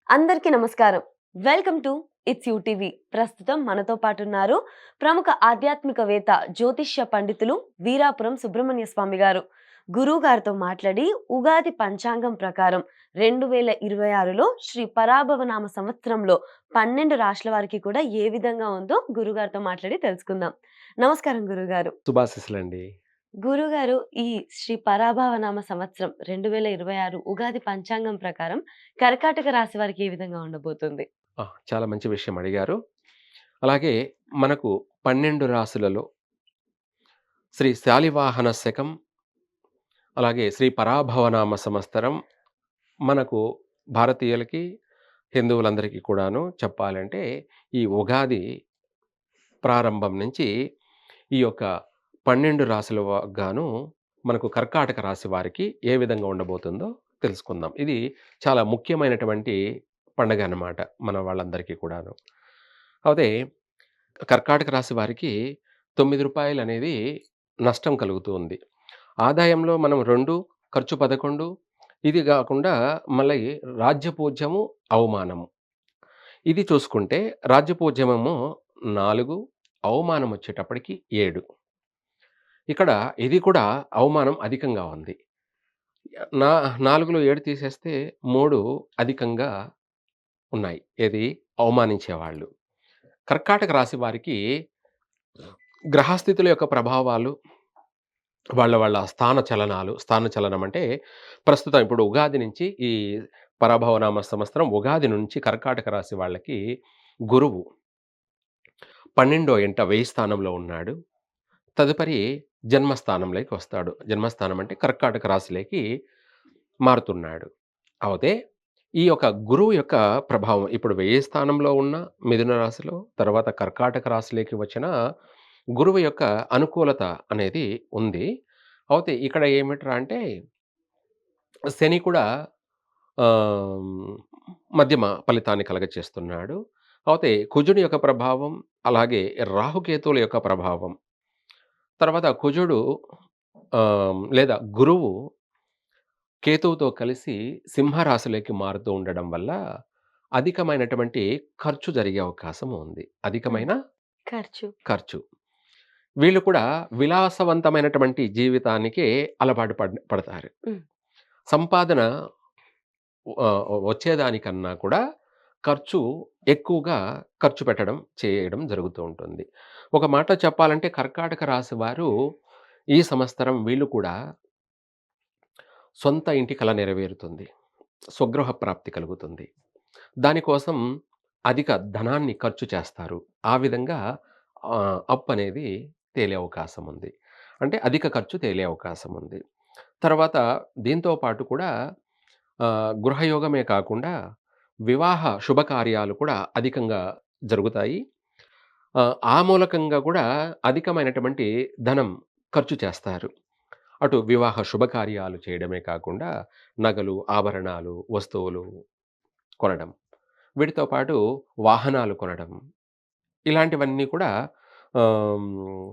అందరికీ నమస్కారం. Welcome to it's UTV. ప్రస్తుతం మనతో పాటున్నారు ప్రముఖ ఆధ్యాత్మికవేత్త, జ్యోతిష్య పండితులు వీరాపురం సుబ్రహ్మణ్య స్వామి గారు. గురువు గారితో మాట్లాడి ఉగాది పంచాంగం ప్రకారం 2026లో శ్రీ పరాభవనామ సంవత్సరంలో 12 రాశుల వారికి కూడా ఏ విధంగా ఉందో గురుగారితో మాట్లాడి తెలుసుకుందాం. నమస్కారం గురుగారు. శుభాశీస్సులండి. గురుగారు, ఈ శ్రీ పరాభవనామ సంవత్సరం 2026 ఉగాది పంచాంగం ప్రకారం కర్కాటక రాశి వారికి ఏ విధంగా ఉండబోతుంది? చాలా మంచి విషయం అడిగారు. అలాగే మనకు 12 రాసులలో శ్రీ శాలివాహన శకం, అలాగే శ్రీ పరాభవనామ సంవత్సరం మనకు భారతీయులకి, హిందువులందరికీ కూడాను చెప్పాలంటే ఈ ఉగాది ప్రారంభం నుంచి ఈ యొక్క 12 రాసుల గాను మనకు కర్కాటక రాశి వారికి ఏ విధంగా ఉండబోతుందో తెలుసుకుందాం. ఇది చాలా ముఖ్యమైనటువంటి పండగ అన్నమాట మన వాళ్ళందరికీ కూడాను. అయితే కర్కాటక రాశి వారికి రూ. 9 అనేది నష్టం కలుగుతూ ఉంది. ఆదాయంలో మనం 2, ఖర్చు 11, ఇది గాకుండా మళ్ళీ రాజ్యపూజ్యము, అవమానము. ఇది చూసుకుంటే రాజ్యపూజ్యమేమో 4, అవమానం వచ్చేటప్పటికి 7. ఇక్కడ ఇది కూడా అవమానం అధికంగా ఉంది. నా 4లో 7 తీసేస్తే 3 అధికంగా ఉన్నాయి. ఏది? అవమానించేవాళ్ళు. కర్కాటక రాశి వారికి గ్రహస్థితుల యొక్క ప్రభావాలు, వాళ్ళ స్థాన చలనాలు, స్థాన చలనం అంటే ప్రస్తుతం ఇప్పుడు ఉగాది నుంచి ఈ పరాభవనామ సంవత్సరం ఉగాది నుంచి కర్కాటక రాశి వాళ్ళకి గురువు 12వ ఇంట వ్యయ స్థానంలో ఉన్నాడు. తదుపరి జన్మస్థానంలోకి వస్తాడు. జన్మస్థానం అంటే కర్కాటక రాశిలోకి మారుతున్నాడు. అయితే ఈ యొక్క గురువు యొక్క ప్రభావం ఇప్పుడు వ్యయ స్థానంలో ఉన్న మిథున రాశిలో, తర్వాత కర్కాటక రాశిలోకి వచ్చిన గురువు యొక్క అనుకూలత అనేది ఉంది. అయితే ఇక్కడ ఏమిట్రా అంటే శని కూడా ఆహ్, మధ్యమ ఫలితాన్ని కలగచేస్తున్నాడు. అయితే కుజుని యొక్క ప్రభావం, అలాగే రాహుకేతువుల యొక్క ప్రభావం. తర్వాత కుజుడు లేదా గురువు కేతువుతో కలిసి సింహరాశిలోకి మారుతూ ఉండడం వల్ల అధికమైనటువంటి ఖర్చు జరిగే అవకాశం ఉంది. హ్మ్. అధికమైన ఖర్చు. ఖర్చు. వీళ్ళు కూడా విలాసవంతమైనటువంటి జీవితానికే అలవాటు పడతారు. హ్మ్. సంపాదన వచ్చేదానికన్నా కూడా ఖర్చు ఎక్కువగా ఖర్చు చేయడం జరుగుతూ ఉంటుంది. ఒక మాట చెప్పాలంటే కర్కాటక రాశి వారు ఈ సంవత్సరం వీళ్ళు కూడా సొంత ఇంటి కల నెరవేరుతుంది. స్వగృహ ప్రాప్తి కలుగుతుంది. దానికోసం అధిక ధనాన్ని ఖర్చు చేస్తారు. ఆ విధంగా అప్పనేది తేలే అవకాశం ఉంది. అంటే అధిక ఖర్చు తేలే అవకాశం ఉంది. తర్వాత దీంతో పాటు కూడా గృహయోగమే కాకుండా వివాహ శుభకార్యాలు కూడా అధికంగా జరుగుతాయి. ఆ మూలకంగా కూడా అధికమైనటువంటి ధనం ఖర్చు చేస్తారు. అటు వివాహ శుభకార్యాలు చేయడమే కాకుండా నగలు, ఆభరణాలు, వస్తువులు కొనడం. వీటితో పాటు వాహనాలు కొనడం. ఇలాంటివన్నీ కూడా ఆహ్,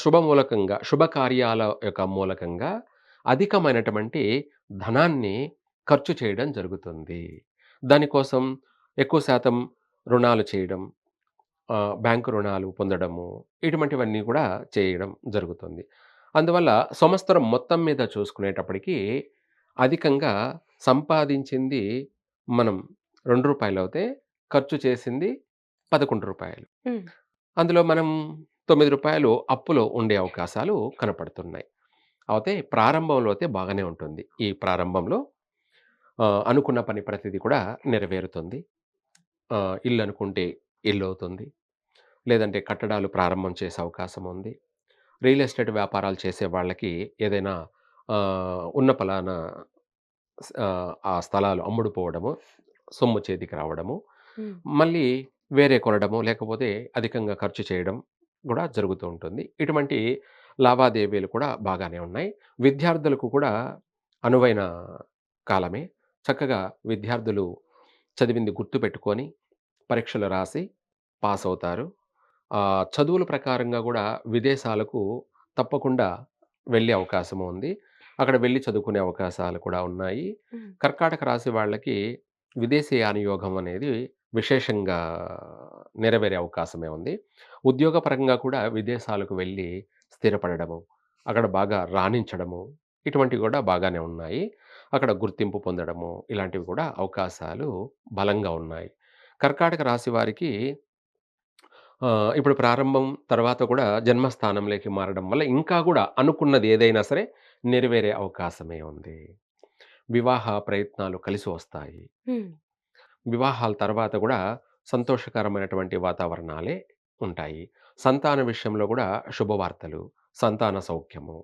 శుభమూలకంగా శుభకార్యాల యొక్క మూలకంగా అధికమైనటువంటి ధనాన్ని ఖర్చు చేయడం జరుగుతుంది. దానికోసం ఎక్కువ శాతం రుణాలు చేయడం, బ్యాంకు రుణాలు పొందడము, ఇటువంటివన్నీ కూడా చేయడం జరుగుతుంది. అందువల్ల సంవత్సరం మొత్తం మీద చూసుకునేటప్పటికి అధికంగా సంపాదించింది మనం రూ. 2 అవుతే ఖర్చు చేసింది రూ. 11. హ్మ్. అందులో మనం రూ. 9 అప్పులో ఉండే అవకాశాలు కనపడుతున్నాయి. అయితే ప్రారంభంలో అయితే బాగానే ఉంటుంది. ఈ ప్రారంభంలో అనుకున్న పని ప్రతిది కూడా నెరవేరుతుంది. ఇల్లు అనుకుంటే ఇల్లవుతుంది. లేదంటే కట్టడాలు ప్రారంభం చేసే అవకాశం ఉంది. రియల్ ఎస్టేట్ వ్యాపారాలు చేసే వాళ్ళకి ఏదైనా ఉన్న పలానా ఆ స్థలాలు అమ్ముడుపోవడము, సొమ్ము చేతికి రావడము, హ్మ్. మళ్ళీ వేరే కొనడము, లేకపోతే అధికంగా ఖర్చు చేయడం గూడా జరుగుతూ ఉంటుంది. ఇటువంటి లావాదేవీలు కూడా బాగానే ఉన్నాయి. విద్యార్థులకు కూడా అనువైన కాలమే. చక్కగా విద్యార్థులు చదివింది గుర్తుపెట్టుకొని, పరీక్షలు రాసి పాసవుతారు. చదువుల ప్రకారంగా గూడా విదేశాలకు తప్పకుండా వెళ్ళే అవకాశం ఉంది. అక్కడ వెళ్లి చదువుకునే అవకాశాలు కూడా ఉన్నాయి. హ్మ్. కర్కాటక రాశి వాళ్ళకి విదేశీయాన యోగం అనేది విశేషంగా నెరవేరే అవకాశమే ఉంది. ఉద్యోగపరంగా కూడా విదేశాలకు వెళ్ళి స్థిరపడడము, అక్కడ బాగా రాణించడము, ఇటువంటివి కూడా బాగానే ఉన్నాయి. అక్కడ గుర్తింపు పొందడము, ఇలాంటివి కూడా అవకాశాలు బలంగా ఉన్నాయి. కర్కాటక రాశి వారికి ఇప్పుడు ప్రారంభం తర్వాత కూడా జన్మస్థానంలోకి మారడం వల్ల ఇంకా గూడా అనుకున్నది ఏదైనా సరే నెరవేరే అవకాశమే ఉంది. వివాహ ప్రయత్నాలు కలిసి వస్తాయి. హ్మ్. వివాహాల తర్వాత గూడా సంతోషకరమైనటువంటి వాతావరణాలే ఉంటాయి. సంతాన విషయంలో గూడా శుభవార్తలు, సంతాన సౌఖ్యము.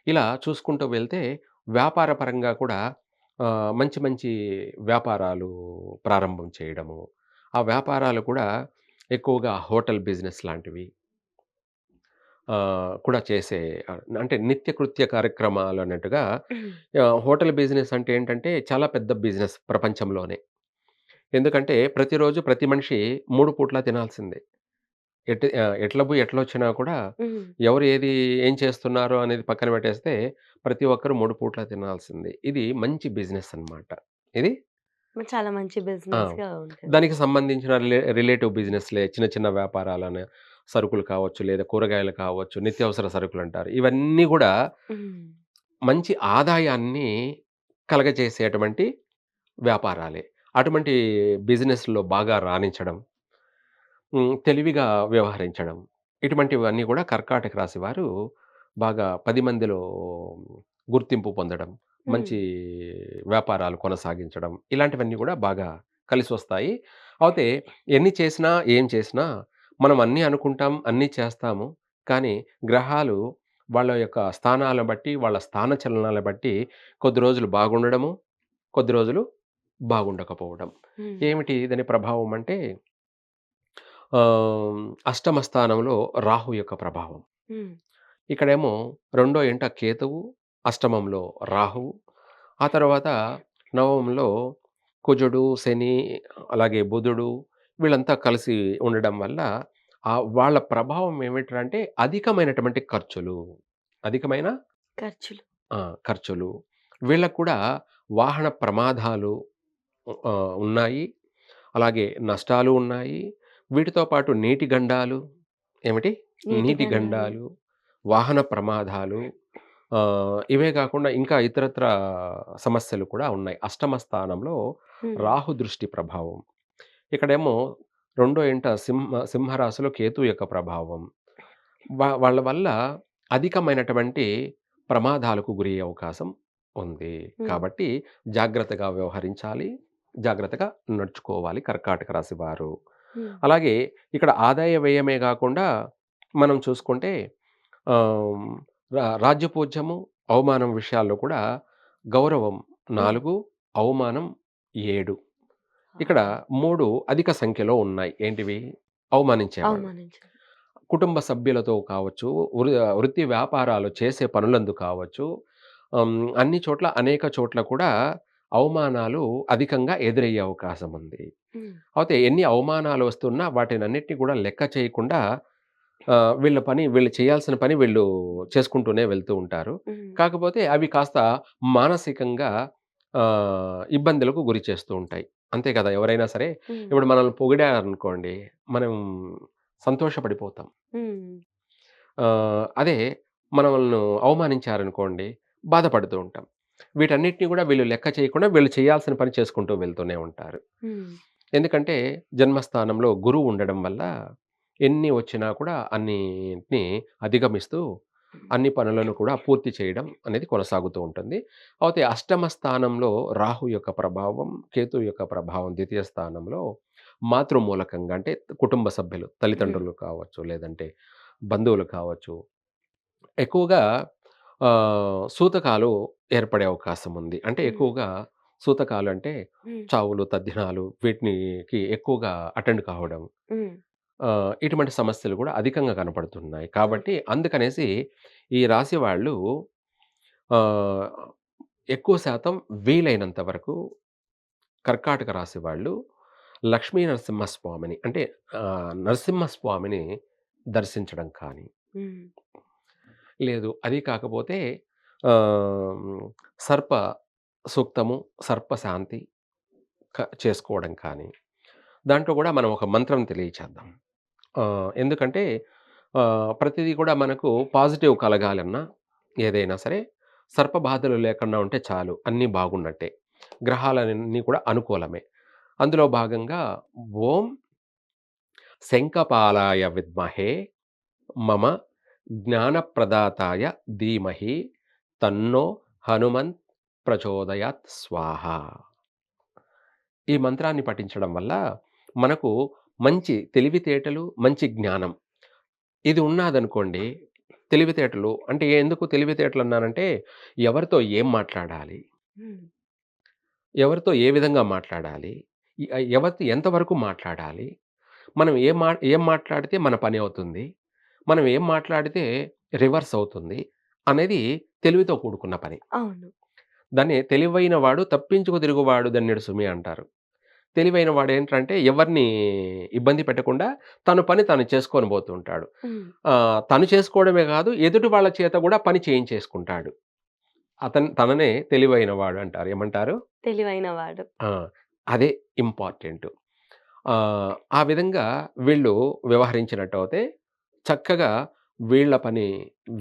ఇలా చూసుకుంటూ వెళ్తే వ్యాపార పరంగా కూడా మంచి మంచి వ్యాపారాలు ప్రారంభం చేయడము. ఆ వ్యాపారాలు కూడా ఎక్కువగా హోటల్ బిజినెస్ లాంటివి కూడా చేసే అంటే నిత్యకృత్య కార్యక్రమాలన్నట్టుగా హ్మ్. హోటల్ బిజినెస్ అంటే ఏంటంటే చాలా పెద్ద బిజినెస్ ప్రపంచంలోనే. ఎందుకంటే ప్రతిరోజు ప్రతి మనిషి 3 పూట్ల తినాల్సిందే. ఎట్ల బోయి ఎట్లొచ్చినా కూడా హ్మ్. ఎవరు ఏం చేస్తున్నారో అనేది పక్కన పెట్టేస్తే ప్రతి ఒక్కరు 3 పూట్ల తినాల్సిందే. ఇది మంచి బిజినెస్ అన్నమాట. ఇది చాలా మంచి ఆ! బిజినెస్‌గా ఉంటుంది. దానికి సంబంధించిన రిలేటివ్ బిజినెస్‌లే చిన్న చిన్న వ్యాపారాలని సరుకులు కావచ్చు, లేదా కూరగాయలు కావచ్చు, నిత్యావసర సరుకులంటారు. ఇవన్నీ గూడా హ్మ్. మంచి ఆదాయాన్ని కలగజేసేటువంటి వ్యాపారాలే. అటువంటి బిజినెస్‌లో బాగా రాణించడం, తెలివిగా వ్యవహరించడం, ఇటువంటివన్నీ గూడా కర్కాటక రాశి వారు బాగా 10 మందిలో గుర్తింపు పొందడం, హ్మ్. మంచి వ్యాపారాలు కొనసాగించడం, ఇలాంటివన్నీ గూడా బాగా కలిసొస్తాయి. అయితే ఎన్ని చేసినా, ఏం చేసినా మనం అన్నీ అనుకుంటాం, అన్నీ చేస్తాము. కానీ గ్రహాలు వాళ్ళ యొక్క స్థానాలను బట్టి, వాళ్ళ స్థాన చలనాలను బట్టి కొద్ది రోజులు బాగుండడము, కొద్ది రోజులు బాగుండకపోవడం. హ్మ్. ఏమిటి దాని ప్రభావం అంటే ఆహ్, అష్టమ స్థానంలో రాహు యొక్క ప్రభావం. హ్మ్. ఇక్కడేమో రెండో ఇంట కేతువు, అష్టమంలో రాహువు, ఆ తర్వాత నవమంలో కుజుడు, శని, అలాగే బుధుడు వీళ్ళంతా కలిసి ఉండడం వల్ల వాళ్ళ ప్రభావం ఏమిటంటే అధికమైనటువంటి ఖర్చులు. అధికమైన ఖర్చులు. ఆ! ఖర్చులు. వీళ్ళకి కూడా వాహన ప్రమాదాలు ఉన్నాయి. అలాగే నష్టాలు ఉన్నాయి. వీటితో పాటు నీటి గండాలు ఏమిటి? నీటి నీటి గండాలు. గండాలు, వాహన ప్రమాదాలు ఇవే కాకుండా ఇంకా ఇతరత్రా సమస్యలు కూడా ఉన్నాయి. అష్టమ స్థానంలో హ్మ్. రాహు దృష్టి ప్రభావం. ఇక్కడేమో రెండో ఇంట సింహరాశిలో కేతు యొక్క ప్రభావం. వాళ్ళ వల్ల అధికమైనటువంటి ప్రమాదాలకు గురయ్యే అవకాశం ఉంది. హ్మ్. కాబట్టి జాగ్రత్తగా వ్యవహరించాలి. జాగ్రత్తగా నడుచుకోవాలి కర్కాటక రాశి వారు. హ్మ్. అలాగే ఇక్కడ ఆదాయ వ్యయమే గాకుండా మనం చూసుకుంటే ఆహ్, రాజ్యపూజ్యము, అవమానం విషయాల్లో కూడా గౌరవం హ్మ్. 4, అవమానం 7. ఇక్కడ ఆహా! 3 అధిక సంఖ్యలో ఉన్నాయి. ఏంటివి? అవమానించేవాళ్ళు. అవమానించారు. కుటుంబ సభ్యులతో కావచ్చు, వృత్తి వ్యాపారాలు చేసే పనులందు కావచ్చు, అన్ని చోట్ల అనేక చోట్ల కూడా అవమానాలు అధికంగా ఎదురయ్యే అవకాశం ఉంది. హ్మ్. అయితే ఎన్ని అవమానాలు వస్తున్నా వాటినన్నిటిని కూడా లెక్క చేయకుండా వీళ్ళు చేయాల్సిన పని వీళ్ళు చేసుకుంటూనే వెళ్తూ ఉంటారు. హ్మ్. కాకపోతే అవి కాస్త మానసికంగా ఇబ్బందులకు గురి చేస్తూ ఉంటాయి. అంతే కదా! ఎవరైనా సరే హ్మ్. ఇప్పుడు మనల్ని పొగిడారనుకోండి, మనం సంతోషపడిపోతాం. హ్మ్. అదే మనల్ని అవమానించారనుకోండి, బాధపడుతూ ఉంటాం. వీటన్నిటిని గూడా వీళ్ళు లెక్క చేయకుండా వీళ్ళు చేయాల్సిన పని చేసుకుంటూ వెళ్తూనే ఉంటారు. హ్మ్. ఎందుకంటే జన్మస్థానంలో గురువు ఉండడం వల్ల ఎన్ని వచ్చినా కూడా అన్నిటిని అధిగమిస్తూ అన్ని పనులను కూడా పూర్తి చేయడం అనేది కొనసాగుతూ ఉంటుంది. అయితే అష్టమ స్థానంలో రాహు యొక్క ప్రభావం, కేతు యొక్క ప్రభావం ద్వితీయ స్థానంలో మాతృమూలకంగా అంటే కుటుంబ సభ్యులు, హ్మ్. తల్లిదండ్రులు కావచ్చు, లేదంటే బంధువులు కావచ్చు, ఎక్కువగా సూతకాలు ఏర్పడే అవకాశం ఉంది. అంటే హ్మ్. ఎక్కువగా సూతకాలు అంటే హ్మ్. చావులు, తద్దినాలు వీటికి ఎక్కువగా అటెండ్ కావడం. హ్మ్. ఇటువంటి సమస్యలు కూడా అధికంగా కనపడుతున్నాయి. కాబట్టి ఓకే. అందుకనేసి ఈ రాశి వాళ్ళు ఆహ్, ఎక్కువ శాతం వీలైనంత వరకు కర్కాటక రాశి వాళ్ళు లక్ష్మీ నరసింహస్వామిని అంటే నరసింహస్వామిని దర్శించడం కానీ, హ్మ్. లేదు అది కాకపోతే ఆహ్, సర్ప సూక్తము, సర్ప శాంతి చేసుకోవడం కానీ, దాంట్లో గూడా మనం ఒక మంత్రం తెలియచేద్దాం. ఎందుకంటే ప్రతిదీ కూడా మనకు పాజిటివ్ కలగాలన్నా ఏదైనా సరే సర్పబాధలు లేకుండా ఉంటే చాలు. అన్నీ బాగున్నట్టే. గ్రహాలన్నీ కూడా అనుకూలమే. అందులో భాగంగా ఓం శంఖపాలాయ విద్మహే మమ జ్ఞానప్రదాతాయ ధీమహి తన్నో హనుమంత్ ప్రచోదయాత్ స్వాహ. ఈ మంత్రాన్ని పఠించడం వల్ల మనకు మంచి తెలివితేటలు, మంచి జ్ఞానం ఇది ఉన్నాదనుకోండి. తెలివితేటలు అంటే ఎందుకు తెలివితేటలన్నానంటే, ఎవరితో ఏం మాట్లాడాలి? హ్మ్. ఎవరితో ఏ విధంగా మాట్లాడాలి? ఎవరితో ఎంతవరకు మాట్లాడాలి? మనం ఏం మాట్లాడితే మన పని అవుతుంది? మనం ఏం మాట్లాడితే రివర్స్ అవుతుంది? అనేది తెలివితో కూడుకున్న పని. అవును. దాన్ని తెలివైన వాడు తప్పించుకు తిరుగువాడు దన్నెడు సుమి అంటారు. తెలివైన వాడేంటంటే ఎవరిని ఇబ్బంది పెట్టకుండా తన పని తను చేసుకొని పోతూ ఉంటాడు. హ్మ్. తను చేసుకోవడమే గాదు, ఎదుటి వాళ్ళ చేత గూడా పని చేయించేసుకుంటాడు. తననే తెలివైన వాడు అంటారు. ఏమంటారు? తెలివైన వాడు. ఆ! అదే ఇంపార్టెంటు. ఆ విధంగా వీళ్ళు వ్యవహరించినట్టయితే చక్కగా వీళ్ళ పని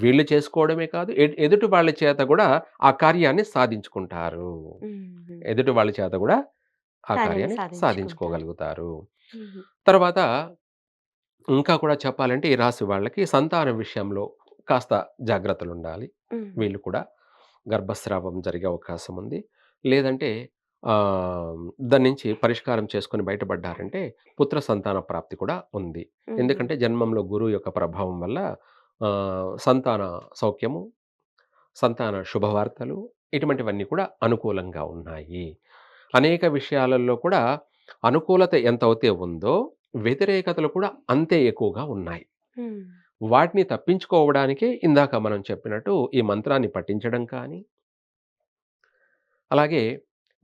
వీళ్ళు చేసుకోవడమే కాదు, ఎదుటి వాళ్ళ చేత గూడా ఆ కార్యాన్ని సాధించుకుంటారు. హుహు. ఎదుటి వాళ్ళ చేత గూడా ఆ కార్యాన్ని కార్యాన్ని సాధించుకుంటారు. సాధించుకోగలుగుతారు. హుహు. తర్వాత ఇంకా కూడా చెప్పాలంటే ఈ రాశి వాళ్ళకి సంతానం విషయంలో కాస్త జాగ్రత్తలుండాలి. హుహు. వీళ్ళు కూడా గర్భస్రావం జరిగే అవకాశం ఉంది. లేదంటే ఆహ్, దాని నుంచి పరిష్కారం చేసుకొని బయటపడ్డారంటే పుత్ర సంతాన ప్రాప్తి కూడా ఉంది. హుహు. ఎందుకంటే జన్మంలో గురువు యొక్క ప్రభావం వల్ల సంతాన సౌఖ్యము, సంతాన శుభవార్తలు ఇటువంటివన్నీ కూడా అనుకూలంగా ఉన్నాయి. అనేక విషయాలలో కూడా అనుకూలత ఎంతైతే ఉందో, వ్యతిరేకతలు కూడా అంతే ఎక్కువగా ఉన్నాయి. హ్మ్. వాటిని తప్పించుకోవడానికే ఇందాక మనం చెప్పినట్టు ఈ మంత్రాన్ని పఠించడం కానీ, అలాగే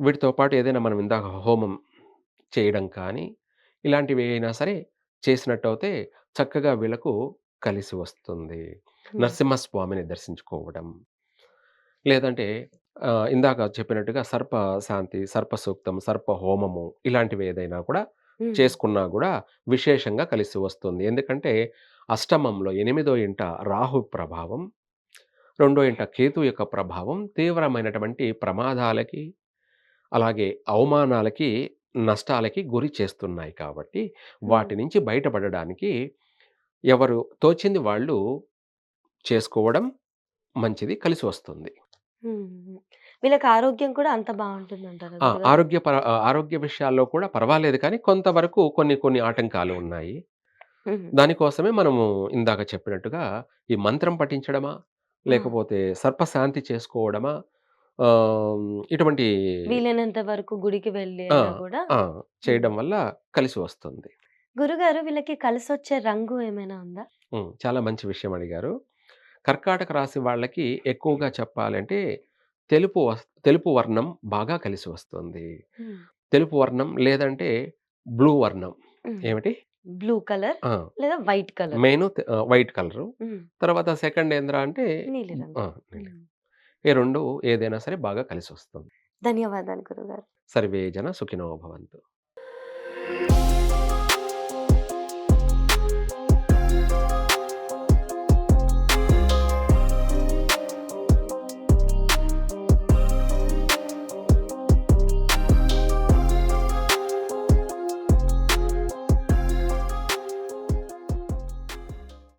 వీటితో పాటు ఏదైనా మనం ఇందాక హోమం చేయడం కానీ, ఇలాంటివి అయినా సరే చేసినట్టయితే చక్కగా వీళ్ళకు కలిసి వస్తుంది. హ్మ్. నరసింహస్వామిని దర్శించుకోవడం. లేదంటే ఇందాక చెప్పినట్టుగా సర్ప శాంతి, సర్ప సూక్తం, సర్ప హోమము ఇలాంటివి ఏదైనా కూడా హ్మ్. చేసుకున్నా గూడా విశేషంగా కలిసి వస్తుంది. ఎందుకంటే అష్టమంలో ఎనిమిదో ఇంట రాహు ప్రభావం, రెండో ఇంట కేతు యొక్క ప్రభావం తీవ్రమైనటువంటి ప్రమాదాలకి, అలాగే అవమానాలకి, నష్టాలకి గురి చేస్తున్నాయి కాబట్టి హ్మ్. వాటి నుంచి బయటపడడానికి ఎవరు తోచింది వాళ్ళు చేసుకోవడం మంచిది. కలిసి వస్తుంది. హ్మ్. వీళ్ళకి ఆరోగ్యం కూడా అంత బావుంటుందంటారా గురుగారు? ఆరోగ్య విషయాల్లో కూడా పర్వాలేదు కానీ, కొంతవరకు కొన్ని కొన్ని ఆటంకాలు ఉన్నాయి. హుహు. దానికోసమే మనము ఇందాక చెప్పినట్టుగా ఈ మంత్రం పఠించడమా? ఆ! లేకపోతే సర్పశాంతి చేసుకోవడమా? ఇటువంటి వీలైనంత వరకు గుడికి వెళ్లి ఆ! అయినా గూడా ఆ! హ్మ్. చేయడం వల్ల కలిసి వస్తుంది. గురుగారు వీళ్ళకి కలిసొచ్చే రంగు ఏమైనా ఉందా? చాలా మంచి విషయం అడిగారు. కర్కాటక రాశి వాళ్ళకి ఎక్కువగా చెప్పాలంటే తెలుపు వర్ణం బాగా కలిసి వస్తుంది. హ్మ్. తెలుపు వర్ణం లేదంటే బ్లూ వర్ణం. హ్మ్. ఏమిటి? బ్లూ కలర్ ఆ! లేదా వైట్ కలర్. White colour. హ్మ్. తర్వాత సెకండ్ ఏందిరా అంటే నీలిరంగు. నీలం. హ్మ్. ఈ 2 ఏదైనా సరే బాగా కలిసొస్తుంది. ధన్యవాదాలు గురుగారు. సర్వే జన సుఖినో భవంతు.